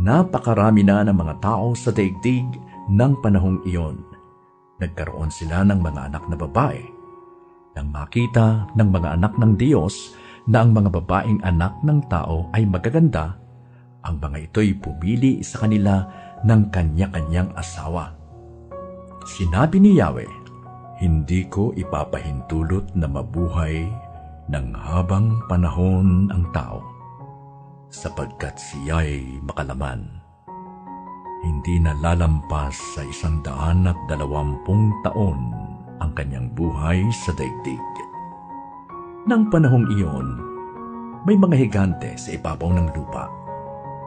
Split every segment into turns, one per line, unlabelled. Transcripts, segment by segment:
Napakarami na ng mga tao sa daigdig ng panahong iyon. Nagkaroon sila ng mga anak na babae. Nang makita ng mga anak ng Diyos na ang mga babaeng anak ng tao ay magaganda, ang mga ito'y pumili sa kanila ng kanya-kanyang asawa. Sinabi ni Yahweh, "Hindi ko ipapahintulot na mabuhay ng habang panahon ang tao, sapagkat siya'y makalaman. Hindi na lalampas sa 120 taon ang kanyang buhay sa daigdig." Nang panahong iyon, may mga higante sa ibabaw ng lupa.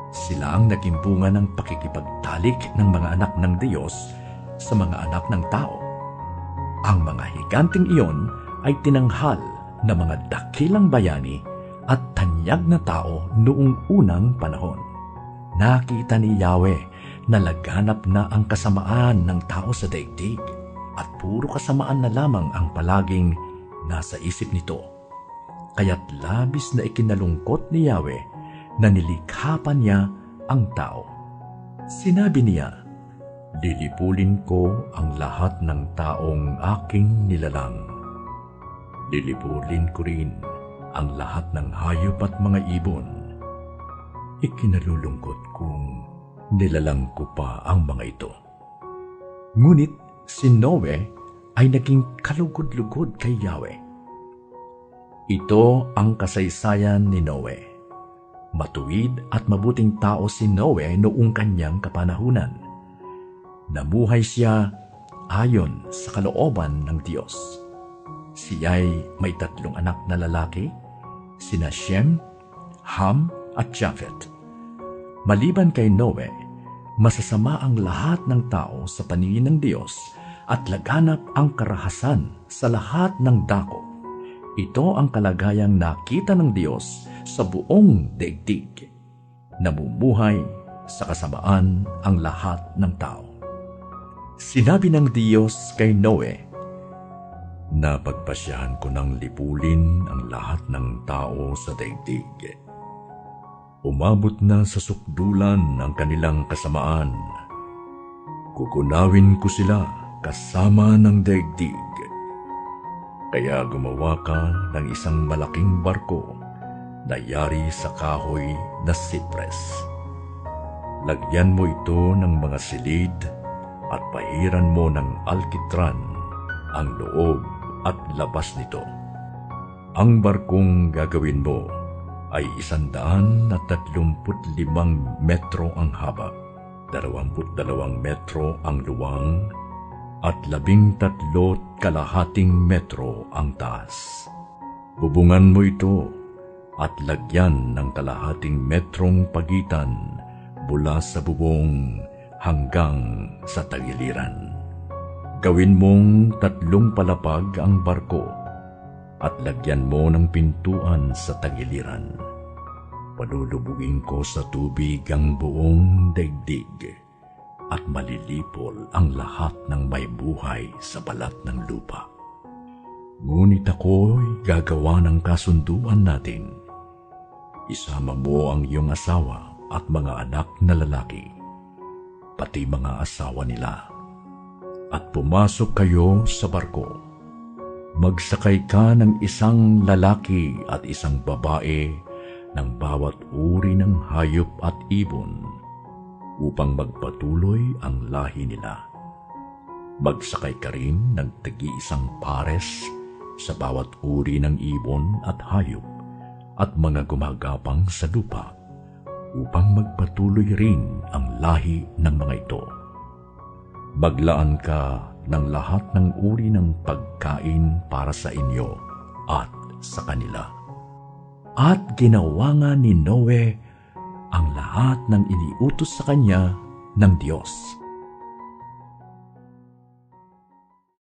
Sila ang naging bunga ng pakikipagtalik ng mga anak ng Diyos sa mga anak ng tao. Ang mga higanteng iyon ay tinanghal na mga dakilang bayani at tanyag na tao noong unang panahon. Nakita ni Yahweh na laganap na ang kasamaan ng tao sa daigdig at puro kasamaan na lamang ang palaging nasa isip nito. Kaya't labis na ikinalungkot ni Yahweh na nilikha pa niya ang tao. Sinabi niya, "Lilipulin ko ang lahat ng taong aking nilalang. Lilipulin ko rin ang lahat ng hayop at mga ibon. Ikinalulungkot kong nilalang ko pa ang mga ito." Ngunit si Noe ay naging kalugod-lugod kay Yahweh. Ito ang kasaysayan ni Noe. Matuwid at mabuting tao si Noe noong kanyang kapanahunan. Namuhay siya ayon sa kalooban ng Diyos. Siya'y may 3 anak na lalaki, sina Shem, Ham at Japhet. Maliban kay Noe, masasama ang lahat ng tao sa paningin ng Diyos at laganap ang karahasan sa lahat ng dako. Ito ang kalagayang nakita ng Diyos sa buong daigdig. Namumuhay sa kasamaan ang lahat ng tao. Sinabi ng Diyos kay Noe, "Napagpasyahan ko ng lipulin ang lahat ng tao sa daigdig. Umabot na sa sukdulan ang kanilang kasamaan. Kukunawin ko sila kasama ng daigdig. Kaya gumawa ka ng isang malaking barko na yari sa kahoy na sipres. Lagyan mo ito ng mga silid at pahiran mo ng alkitran ang loob at labas nito. Ang barkong gagawin mo ay 135 metro ang haba, 22 metro ang luwang, at 13.5 metro ang taas. Bubungan mo ito at lagyan ng 1/2 metrong pagitan mula sa bubong hanggang sa tagiliran. Gawin mong 3 palapag ang barko at lagyan mo ng pintuan sa tagiliran. Palulubugin ko sa tubig ang buong daigdig at malilipol ang lahat ng may buhay sa balat ng lupa. Ngunit ako'y gagawa ng kasunduan natin. Isama mo ang iyong asawa at mga anak na lalaki, pati mga asawa nila, at pumasok kayo sa barko. Magsakay ka ng isang lalaki at isang babae ng bawat uri ng hayop at ibon upang magpatuloy ang lahi nila. Magsakay ka rin ng tagi-isang pares sa bawat uri ng ibon at hayop at mga gumagapang sa lupa upang magpatuloy rin ang lahi ng mga ito. Maglaan ka ng lahat ng uri ng pagkain para sa inyo at sa kanila. At ginawa nga ni Noe ang lahat ng iniutos sa kanya ng Diyos.